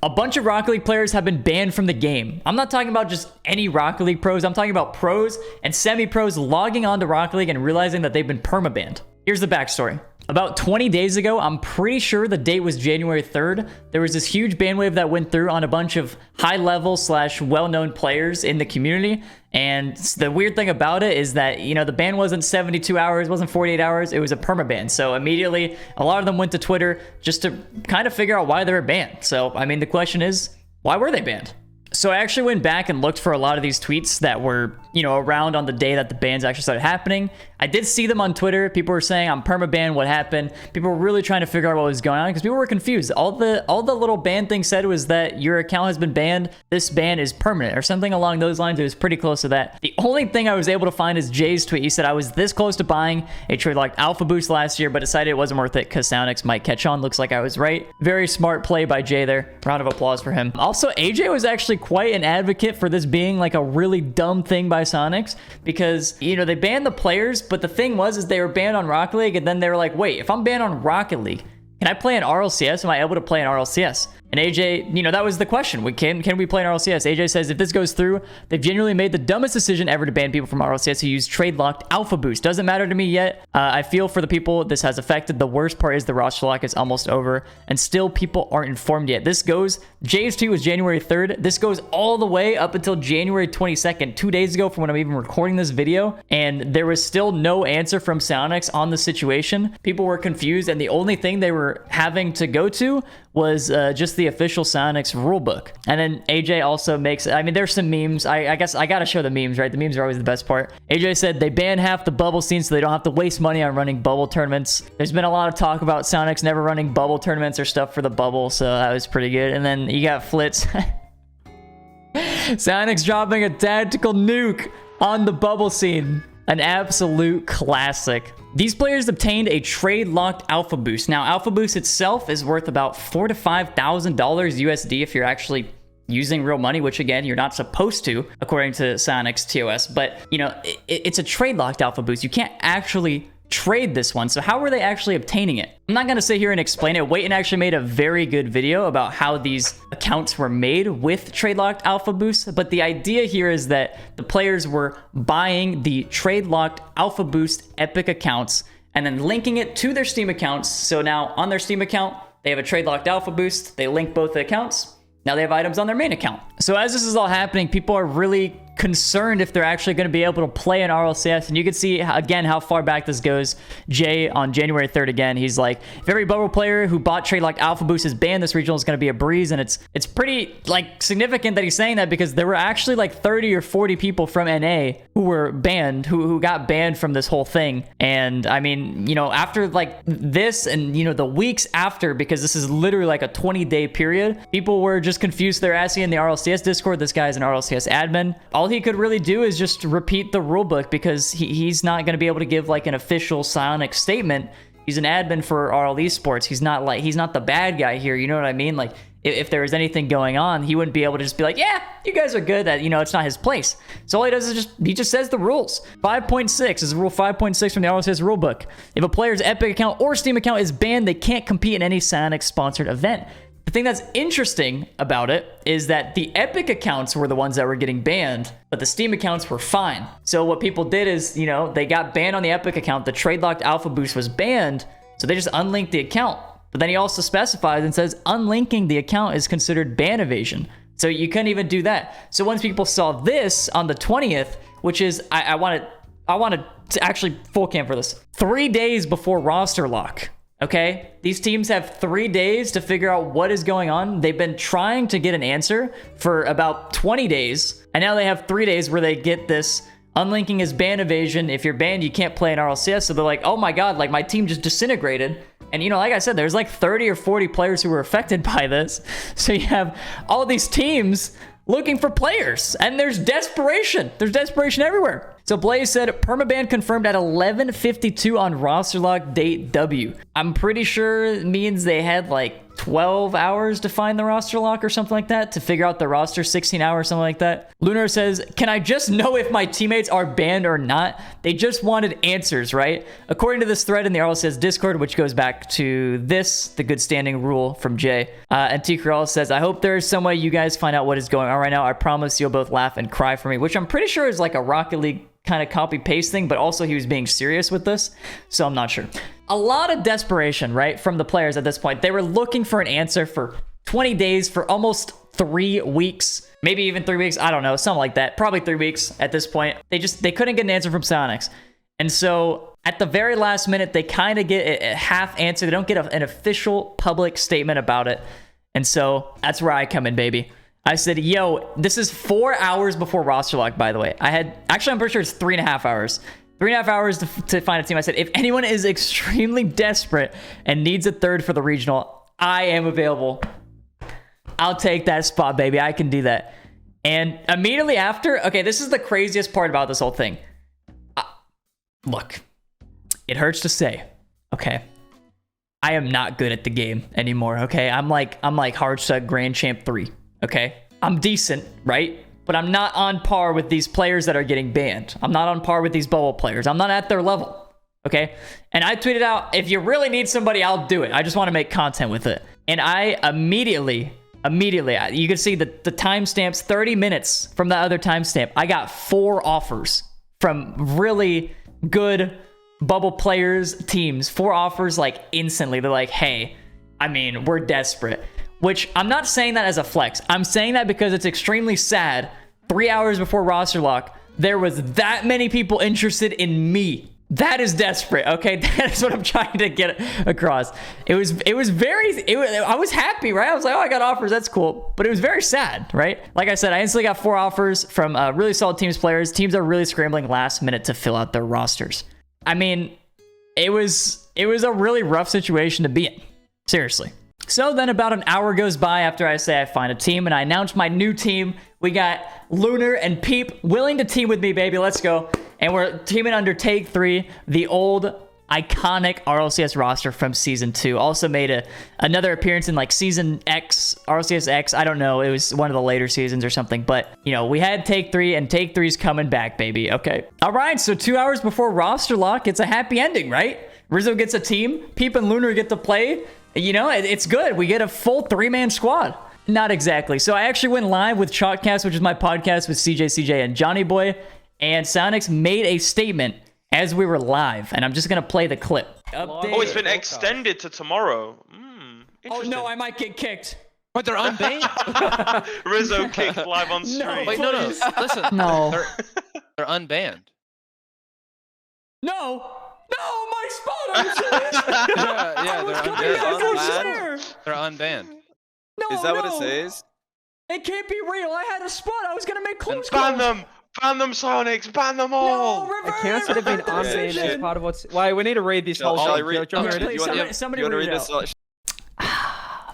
A bunch of Rocket League players have been banned from the game. I'm not talking about just any Rocket League pros. I'm talking about pros and semi-pros logging onto Rocket League and realizing that they've been permabanned. Here's the backstory. About 20 days ago, I'm pretty sure the date was January 3rd, there was this huge ban wave that went through on a bunch of high-level / well-known players in the community. And the weird thing about it is that, you know, the ban wasn't 72 hours, wasn't 48 hours, it was a permaban. So immediately, a lot of them went to Twitter just to kind of figure out why they were banned. So, I mean, the question is, why were they banned? So I actually went back and looked for a lot of these tweets that were, you know, around on the day that the bans actually started happening. I did see them on Twitter. People were saying, I'm perma-banned, what happened? People were really trying to figure out what was going on because people were confused. All the little ban thing said was that your account has been banned. This ban is permanent or something along those lines. It was pretty close to that. The only thing I was able to find is Jay's tweet. He said, I was this close to buying a trade locked Alpha Boost last year, but decided it wasn't worth it because Soundix might catch on. Looks like I was right. Very smart play by Jay there. Round of applause for him. Also, AJ was actually quite an advocate for this being like a really dumb thing by Soundix because, you know, they banned the players, but the thing was they were banned on Rocket League, and then they were like, wait, if I'm banned on Rocket League, can I play in RLCS? Am I able to play in RLCS? And AJ, you know, that was the question. Can we play in RLCS? AJ says, if this goes through, they've genuinely made the dumbest decision ever to ban people from RLCS who use trade-locked Alpha Boost. Doesn't matter to me yet. I feel for the people this has affected. The worst part is the roster lock is almost over, and still people aren't informed yet. This goes, Jay's tweet was January 3rd. This goes all the way up until January 22nd, 2 days ago from when I'm even recording this video, and there was still no answer from Soundix on the situation. People were confused, and the only thing they were having to go to was just the official Soundix rulebook. And then AJ also makes, I mean, there's some memes. I guess I gotta show the memes, right? The memes are always the best part. AJ said they ban half the bubble scene so they don't have to waste money on running bubble tournaments. There's been a lot of talk about Soundix never running bubble tournaments or stuff for the bubble, so that was pretty good. And then you got Flitz. Soundix dropping a tactical nuke on the bubble scene. An absolute classic. These players obtained a trade-locked Alpha Boost. Now, Alpha Boost itself is worth about $4,000 to $5,000 USD if you're actually using real money, which again, you're not supposed to, according to Soundix TOS. But, you know, it's a trade-locked Alpha Boost. You can't actually trade this one. So how were they actually obtaining it? I'm not going to sit here and explain it. Waiton actually made a very good video about how these accounts were made with trade-locked Alpha Boost. But the idea here is that the players were buying the trade-locked Alpha Boost Epic accounts and then linking it to their Steam accounts. So now on their Steam account, they have a trade-locked Alpha Boost. They link both the accounts. Now they have items on their main account. So as this is all happening, people are really concerned if they're actually going to be able to play in RLCS. And you can see, again, how far back this goes. Jay, on January 3rd, again, he's like, if every bubble player who bought trade like Alpha Boost is banned, this regional is going to be a breeze. And it's pretty, like, significant that he's saying that because there were actually, like, 30 or 40 people from NA who were banned, who got banned from this whole thing. And, I mean, you know, after, like, this and, you know, the weeks after, because this is literally, like, a 20-day period, people were just confused. They're asking in the RLCS Discord, this guy's an RLCS admin. All he could really do is just repeat the rulebook because he's not going to be able to give like an official Soundix statement. He's an admin for RL Esports. He's not the bad guy here. You know what I mean? Like if there was anything going on, he wouldn't be able to just be like, yeah, you guys are good. That, you know, it's not his place. So all he does is he just says the rules. 5.6 is rule 5.6 from the RLCS rulebook. If a player's Epic account or Steam account is banned, they can't compete in any Soundix sponsored event. The thing that's interesting about it is that the Epic accounts were the ones that were getting banned, but the Steam accounts were fine. So what people did is, you know, they got banned on the Epic account. The trade-locked Alpha Boost was banned, so they just unlinked the account. But then he also specifies and says unlinking the account is considered ban evasion. So you couldn't even do that. So once people saw this on the 20th, which is, I wanted to actually full cam for this, 3 days before roster lock. Okay, these teams have 3 days to figure out what is going on. They've been trying to get an answer for about 20 days, and now they have 3 days where they get this unlinking is ban evasion. If you're banned, you can't play in RLCS. So they're like, oh my God, like my team just disintegrated. And you know, like I said, there's like 30 or 40 players who were affected by this. So you have all these teams looking for players, and there's desperation. There's desperation everywhere. So Blaze said, permaban confirmed at 11:52 on roster lock date W. I'm pretty sure it means they had like 12 hours to find the roster lock or something like that, to figure out the roster, 16 hours, something like that. Lunar says, can I just know if my teammates are banned or not? They just wanted answers, right? According to this thread in the RLCS Discord, which goes back to this, the good standing rule from Jay, and T. Corral says, I hope there is some way you guys find out what is going on right now. I promise you'll both laugh and cry for me, which I'm pretty sure is like a Rocket League kind of copy paste thing, but also he was being serious with this, so I'm not sure. A lot of desperation, right, from the players at this point. They were looking for an answer for 20 days, for almost 3 weeks, maybe even 3 weeks, I don't know, something like that, probably 3 weeks at this point. They couldn't get an answer from Sonics, and so at the very last minute, they kind of get a half answer. They don't get an official public statement about it, and so that's where I come in, baby. I said, yo, this is 4 hours before roster lock, by the way. I'm pretty sure it's 3.5 hours. 3.5 hours to find a team. I said, if anyone is extremely desperate and needs a third for the regional, I am available. I'll take that spot, baby. I can do that. And immediately after, okay, this is the craziest part about this whole thing. Look, it hurts to say, okay, I am not good at the game anymore, okay? I'm like Hardstuck Grand Champ 3. Okay, I'm decent, right? But I'm not on par with these players that are getting banned. I'm not on par with these bubble players. I'm not at their level, okay? And I tweeted out, if you really need somebody, I'll do it. I just want to make content with it. And I immediately, you can see the timestamps, 30 minutes from the other timestamp, I got 4 offers from really good bubble players, teams. 4 offers like instantly. They're like, hey, I mean, we're desperate. Which, I'm not saying that as a flex. I'm saying that because it's extremely sad. 3 hours before roster lock, there was that many people interested in me. That is desperate, okay? That is what I'm trying to get across. I was happy, right? I was like, oh, I got offers, that's cool. But it was very sad, right? Like I said, I instantly got 4 offers from really solid teams players. Teams are really scrambling last minute to fill out their rosters. I mean, it was a really rough situation to be in. Seriously. So then about an hour goes by after I say I find a team, and I announce my new team. We got Lunar and Peep willing to team with me, baby. Let's go. And we're teaming under Take 3, the old iconic RLCS roster from Season 2. Also made another appearance in like Season X, RLCS X. I don't know. It was one of the later seasons or something. But, you know, we had Take 3, and Take 3's coming back, baby. Okay. All right, so 2 hours before roster lock, it's a happy ending, right? Rizzo gets a team. Peep and Lunar get to play. You know, it's good. We get a full 3-man squad. Not exactly. So I actually went live with Chalkcast, which is my podcast with CJ, and Johnny Boy. And Sonics made a statement as we were live. And I'm just going to play the clip. Update. Oh, it's been extended to tomorrow. Oh, no, I might get kicked. But they're unbanned. Rizzo kicked live on stream. No, wait, no. Listen. No. They're unbanned. No, my spot! Are you serious? They're unbanned. No, is that what it says? It can't be real. I had a spot. I was gonna make close. Ban them, Sonics, ban them all. No, I can't sort of be unbanned as part of what's. Why we need to read these whole shit. Somebody read it out.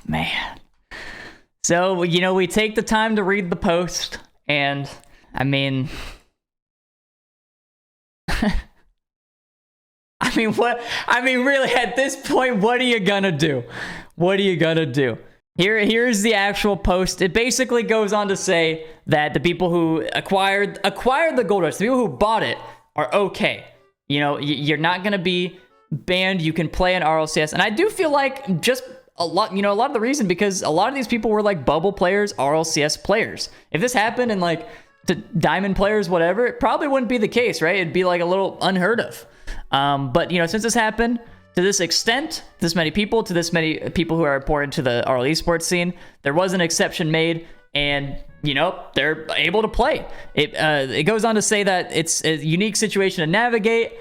Man. So we take the time to read the post, and I mean. Really, at this point, what are you gonna do? Here's the actual post. It basically goes on to say that the people who acquired the gold rush, the people who bought it, are okay. You know, you're not gonna be banned. You can play in RLCS, and I do feel like just a lot of the reason because a lot of these people were like bubble players, RLCS players. If this happened in like to diamond players, whatever, it probably wouldn't be the case, right? It'd be like a little unheard of. But since this happened to this extent, to this many people who are important to the RL esports scene, there was an exception made, and they're able to play. It goes on to say that it's a unique situation to navigate.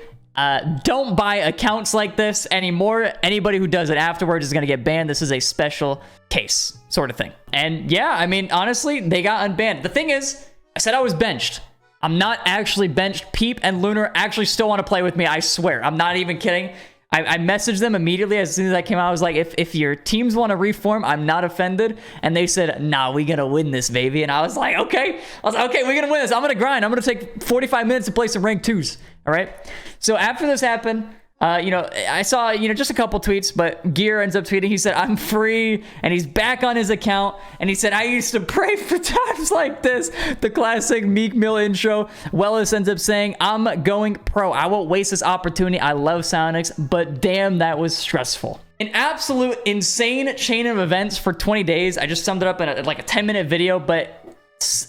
Don't buy accounts like this anymore. Anybody who does it afterwards is going to get banned. This is a special case sort of thing. And yeah, I mean, honestly, they got unbanned. The thing is, I said I was benched. I'm not actually benched. Peep and Lunar actually still want to play with me. I swear. I'm not even kidding. I messaged them immediately as soon as I came out. I was like, if your teams want to reform, I'm not offended. And they said, nah, we gonna win this, baby. And I was like, okay. We're gonna win this. I'm gonna grind. I'm gonna take 45 minutes to play some rank 2s. All right. So after this happened, You know, I saw, you know, just a couple tweets, but Gear ends up tweeting. He said, I'm free, and he's back on his account. And he said, I used to pray for times like this. The classic Meek Mill intro. Wellis ends up saying, I'm going pro. I won't waste this opportunity. I love Soundix, but damn, that was stressful. An absolute insane chain of events for 20 days. I just summed it up in like a 10-minute video, but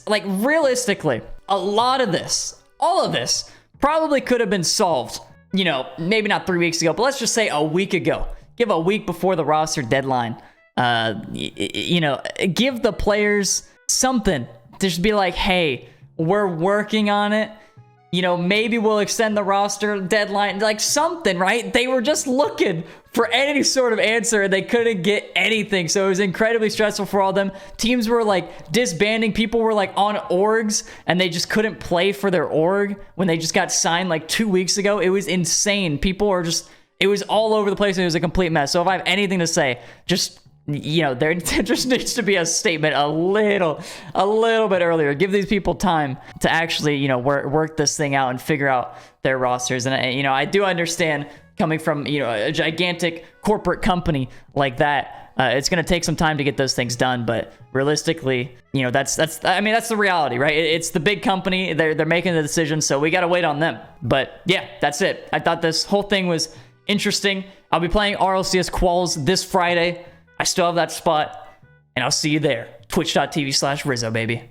like realistically, a lot of this, all of this, probably could have been solved. You know, maybe not 3 weeks ago, but let's just say a week ago. Give a week before the roster deadline. You know, give the players something to just be like, hey, we're working on it. You know, maybe we'll extend the roster deadline, like something, right? They were just looking for any sort of answer and they couldn't get anything. So it was incredibly stressful for all of them. Teams were like disbanding. People were like on orgs and they just couldn't play for their org when they just got signed like 2 weeks ago. It was insane. People were just, it was all over the place and it was a complete mess. So if I have anything to say, just, you know, there just needs to be a statement a little bit earlier. Give these people time to actually, you know, work this thing out and figure out their rosters. And, you know, I do understand coming from, you know, a gigantic corporate company like that, it's going to take some time to get those things done. But realistically, you know, that's I mean, that's the reality, right? It's the big company. They're making the decision. So we got to wait on them. But yeah, that's it. I thought this whole thing was interesting. I'll be playing RLCS quals this Friday. I still have that spot, and I'll see you there. Twitch.tv/Rizzo, baby.